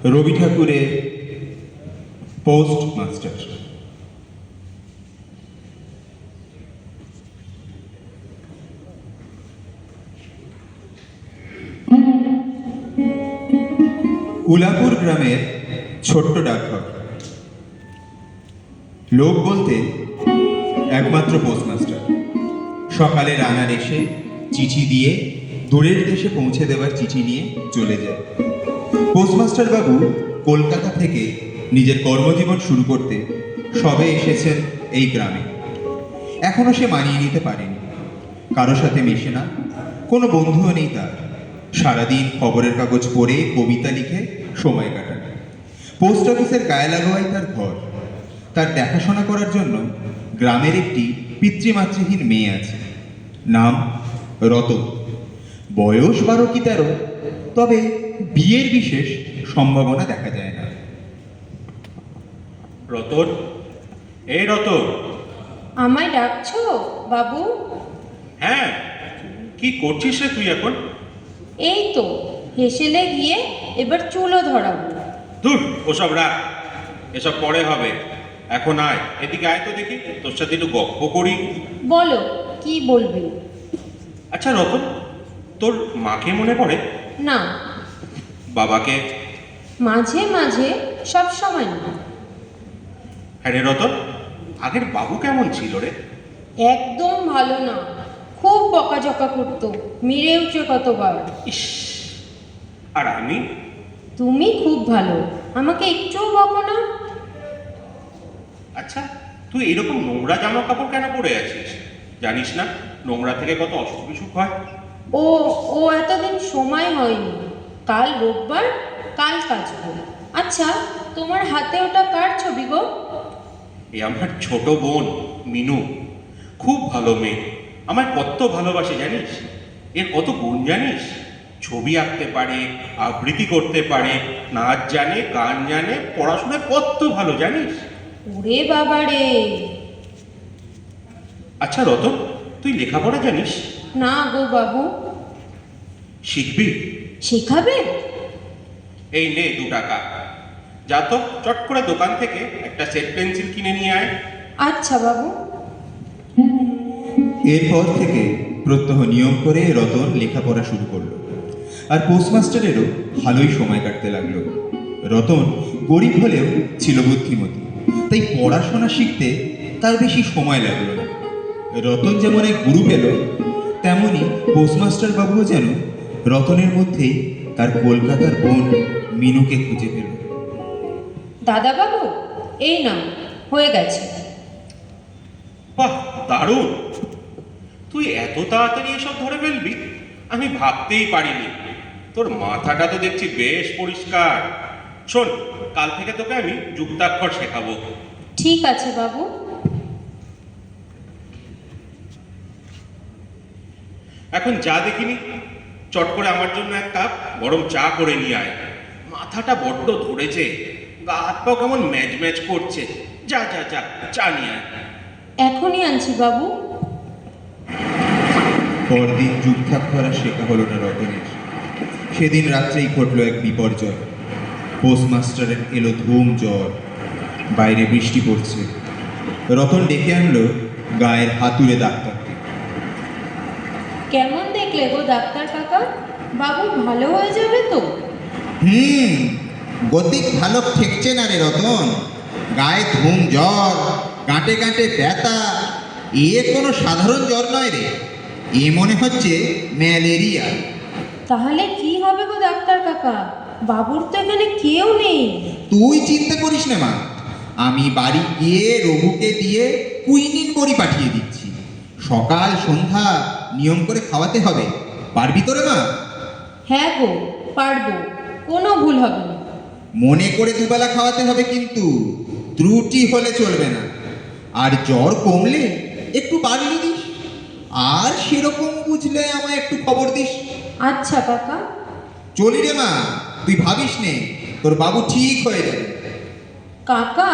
রবি ঠাকুরের post master. Ulapur গ্রামের ছোট্ট ডাকঘর। লোক বলতে একমাত্র পোস্টমাস্টার। সকালে রানার এসে চিঠি দিয়ে দূরের দেশে পৌঁছে দেওয়ার চিঠি নিয়ে চলে যায়। পোস্টমাস্টার বাবু কলকাতা থেকে নিজের কর্মজীবন শুরু করতে সবে এসেছেন এই গ্রামে। এখনো সে মানিয়ে নিতে পারেনি, কারো সাথে মেশে না, কোনো বন্ধুও নেই তার। সারাদিন খবরের কাগজ পড়ে কবিতা লিখে সময় কাটান। পোস্ট অফিসের গায়ে লাগোয়াই তার ঘর। তার দেখাশোনা করার জন্য গ্রামের একটি পিতৃমাতৃহীন মেয়ে আছে, নাম রতন। বয়স 12 কি 13, তবে বিয়ের বিশেষ সম্ভাবনা দেখা যায় না। রতন, এই রতন। আমায় ডাকছো বাবু? হ্যাঁ, কি করছিস রে তুই এখন? এই তো হেসেলে গিয়ে এবার চুলো ধরাবো। ধুর, ওসব রাখ, এসব পরে হবে। এখন আয়, এদিকে আয় তো দেখি, তোর সাথে একটু গপ্প করি। বলো, কি বলবে? আচ্ছা রতন, তোর মাকে মনে পড়ে? না, বাবাকে? মাঝে মাঝে, সব সময় না। হ্যাঁ রে রতন, আগের বাবু কেমন ছিল রে? একদম ভালো না, খুব বকাঝকা করতো, মেরে উঠে কতবার। ইস, আর আমি? তুমি খুব ভালো, আমাকে একটুও বকো না। আচ্ছা, তুই এরকম নোংরা জামা কাপড় কেন পরে আছিস? জানিস না নোংরা থেকে কত অসুখ বিসুখ হয়? ও ও এতদিন সময় হয়নি, কাল রোববার, কাল কাচবো। আচ্ছা, তোমার হাতে ওটা কার ছবি গো? এ আমার ছোট বোন মিনু, খুব ভালো মেয়ে, আমায় কত ভালোবাসে জানিস? এর কত গুণ জানিস? ছবি আঁকতে পারে, আবৃত্তি করতে পারে, নাচ জানে, গান জানে, পড়াশোনায় কত ভালো জানিস? ওরে বাবা রে! আচ্ছা রতন, তুই লেখাপড়া জানিস? না গো বাবু। শিখবি? শেখাবে? এই নে 2 টাকা, যা তো চট করে দোকান থেকে একটা সেট পেন্সিল কিনে নিয়ে আয়। আচ্ছা বাবু। এরপর থেকে প্রত্যহ নিয়ম করে রতন লেখাপড়া শুরু করলো, আর পোস্টমাস্টারেরও ভালোই সময় কাটতে লাগলো। রতন গরিব হলেও ছিল বুদ্ধিমতী, তাই পড়াশোনা শিখতে তার বেশি সময় লাগলো না। রতন যেমন এক গুরু পেল, তেমনি পোস্টমাস্টার বাবুও যেন রতনের মধ্যেই তার কলকাতার বোন মিনুকে খুঁজে পেল। দাদা বাবু, এই নাও, হয়ে গেছে। বাহ, দারুণ! তুই এত তাড়াতাড়ি এসব ধরে ফেলবি আমি ভাবতেই পারিনি। তোর মাথাটা তো দেখছি বেশ পরিষ্কার। শোন, কাল থেকে তোকে আমি যুক্তাক্ষর শেখাবো। ঠিক আছে বাবু। এখন যা দেখিনি, চট করে আমার জন্য এক কাপ গরম চা করে নিয়ে আয়। মাথাটা বড্ড ধরেছে, গা হাত পাও কেমন ম্যাচ ম্যাচ করছে। যা যা যা, চা নিয়ে আয়। এখনই আনছি বাবু। পরদিন যুক্তাক্ষর আর শেখা হলো না রতনের। সেদিন রাত্রেই ঘটল এক বিপর্যয়। পোস্টমাস্টারের এলো ধুম জ্বর, বাইরে বৃষ্টি পড়ছে। রতন ডেকে আনলো গায়ের হাতুড়ে ডাক্তারকে। কেমন দেখলে গো ডাক্তার কাকা? বাবু ভালো হয়ে যাবে তো? গতিক ভালো ঠেকছে না রে রতন। গায়ে ধুম জ্বর, গাঁটে গাঁটে ব্যথা, এ কোনো সাধারণ জ্বর নয় রে, এ মনে হচ্ছে ম্যালেরিয়া। তাহলে কি হবে গো ডাক্তার কাকা? বাবুর তো এখানে কেউ নেই। তুই চিন্তা করিস না মা, আমি বাড়ি গিয়ে রঘুকে দিয়ে কুইনিন বড়ি পাঠিয়ে দিচ্ছি। সকাল সন্ধ্যা নিয়ম করে খাওয়াতে হবে, পারবি তো রে মা? হ্যাঁ গো, পারবো, কোনো ভুল হবে না। মনে করে দুবেলা খাওয়াতে হবে কিন্তু, ত্রুটি হলে চলবে না। আর জ্বর কমলে একটু বাড়িয়ে দিস, আর সেরকম বুঝলে আমায় একটু খবর দিস। আচ্ছা কাকা। চলি রে মা, তুই ভাবিস নে, তোর বাবু ঠিক হয়ে যাবে। কাকা,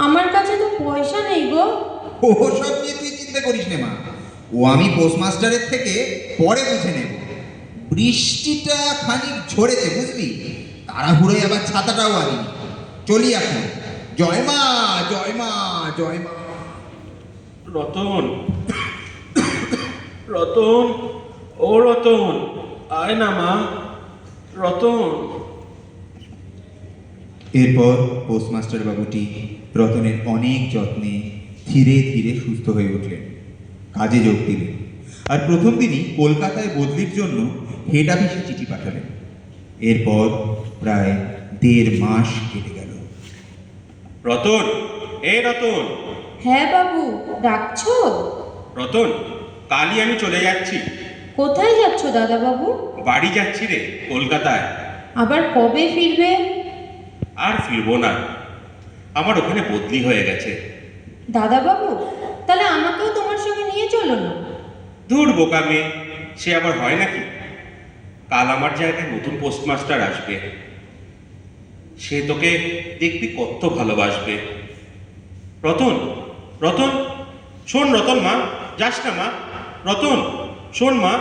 আমার কাছে তো পয়সা নেই গো। ও সব নিয়ে তুই চিন্তা করিস নে মা, ও আমি পোস্টমাস্টারের থেকে পরে বুঝে নেব। বৃষ্টিটা খানিক ঝরেছে বুঝলি, তাড়াহুড়োয় আবার ছাতাটাও আনিনি। চলি এখন। জয় মা, জয় মা, জয় মা। রতন, রতন, ও রতন, আয় না মা, রতন। এরপর পোস্টমাস্টার বাবুটি রতনের অনেক যত্নে ধীরে ধীরে সুস্থ হয়ে উঠলেন, কাজে যোগ দিলেন, আর প্রথম দিনই কলকাতায় বদলির জন্য হেড অফিসে চিঠি পাঠালেন। এরপর প্রায় 1.5 মাস কেটে গেল। রতন, রতন, হ্যাঁ বাবু, ডাকছো? রতন, কালই আমি চলে যাচ্ছি। কোথায় যাচ্ছ দাদা বাবু? বাড়ি যাচ্ছি রে, কলকাতায়। আবার কবে ফিরবে? আর ফিরবো না, আমার ওখানে বদলি হয়ে গেছে। দাদা বাবু, তাহলে আমাকেও তোমার সঙ্গে নিয়ে চলো না। দূর বোকা মেয়ে, সে আবার হয় নাকি? কাল আমার জায়গায় নতুন পোস্টমাস্টার আসবে, সে তোকে দেখবি কত ভালোবাসবে। রতন, রতন, শোন রতন, মা যাস না মা, রতন শোন মা।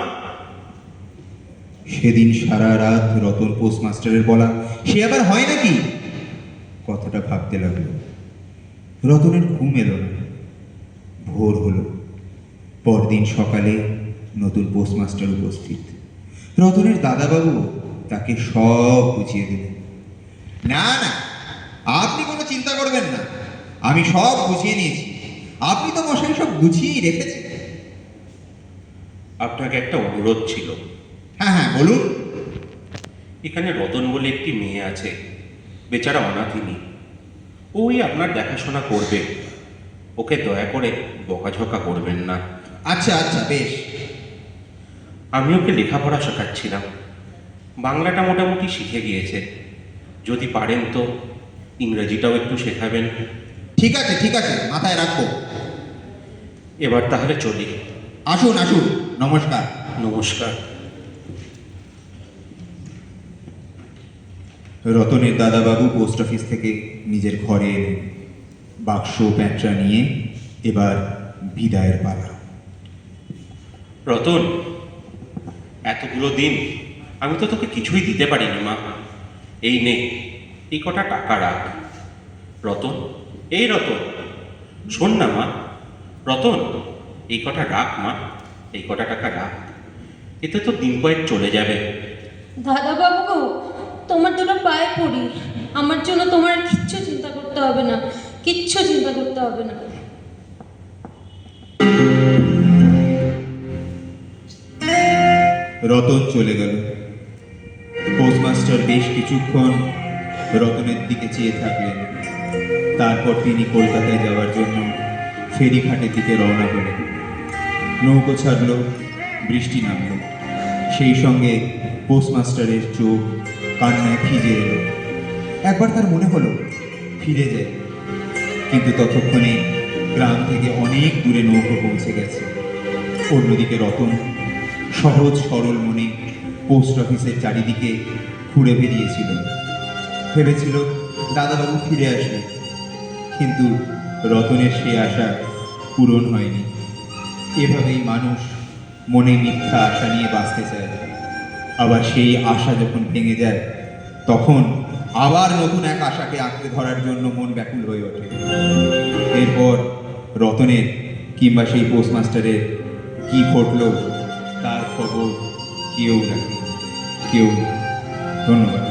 সেদিন সারা রাত রতন পোস্টমাস্টারের বলা সে আবার হয় নাকি কথাটা ভাবতে লাগলো। রতনের ঘুম এলো না। ভোর হলো। পরদিন সকালে নতুন পোস্টমাস্টার উপস্থিত। রতনের দাদাবাবু তাকে সব বুঝিয়ে দিলেন। না না, আপনি কোনো চিন্তা করবেন না, আমি সব বুঝিয়ে নিয়েছি। আপনি তো মশাই সব গুছিয়েই রেখেছেন। আপনাকে একটা অনুরোধ ছিল। হ্যাঁ হ্যাঁ, বলুন। এখানে রতন বলে একটি মেয়ে আছে, বেচারা অনাথিনী। ওই আপনার দেখাশোনা করবে, ওকে দয়া করে বকাঝকা করবেন না। আচ্ছা আচ্ছা, বেশ। আমি ওকে লেখাপড়া শেখাচ্ছিলাম, বাংলাটা মোটামুটি শিখে গিয়েছে। যদি পারেন তো ইংরেজিটাও একটু শেখাবেন। ঠিক আছে ঠিক আছে, মাথায় রাখবো। এবার তাহলে চলি। আসুন আসুন, নমস্কার। নমস্কার। রতনের দাদাবাবু পোস্ট অফিস থেকে নিজের ঘরে এলেন। বাক্স প্যাঁটরা নিয়ে এবার বিদায়ের পালা। রতন, এতগুলো দিন আমি তো তোকে কিছুই দিতে পারিনি মা। এই নে, এই কটা টাকা রাখ। রতন, রতন, শোন না মা, রতন, এই কটা রাখ মা, এই কটা টাকা রাখ, এতে তো দিন কয়েক চলে যাবে। দাদা বাবু গো, তোমার দুটো পায়ে পড়ি, আমার জন্য তোমার আর কিচ্ছু চিন্তা করতে হবে না, কিচ্ছু চিন্তা করতে হবে না। রতন চলে গেল। পোস্টমাস্টার বেশ কিছুক্ষণ রতনের দিকে চেয়ে থাকলেন। তারপর তিনি কলকাতায় যাওয়ার জন্য ফেরিঘাটের দিকে রওনা হলেন। নৌকো ছাড়ল, বৃষ্টি নামল। সেই সঙ্গে পোস্টমাস্টারের চোখ কান্নায় ভিজে এলো। একবার তার মনে হলো ফিরে যায়, কিন্তু ততক্ষণে গ্রাম থেকে অনেক দূরে নৌকো পৌঁছে গেছে। অন্যদিকে রতন সহজ সরল মনে পোস্ট অফিসের চারিদিকে ঘুরে বেরিয়েছিল। ভেবেছিল দাদাবাবু ফিরে আসবে, কিন্তু রতনের সেই আশা পূরণ হয়নি। এভাবেই মানুষ মনে মিথ্যা আশা নিয়ে বাঁচতে চায়, আবার সেই আশা যখন ভেঙে যায় তখন আবার নতুন এক আশাকে আঁকড়ে ধরার জন্য মন ব্যাকুল হয়ে ওঠে। এরপর রতনের কিংবা সেই পোস্টমাস্টারের কি ঘটল তার খবর কেউ রাখে, কেউ না। ধন্যবাদ।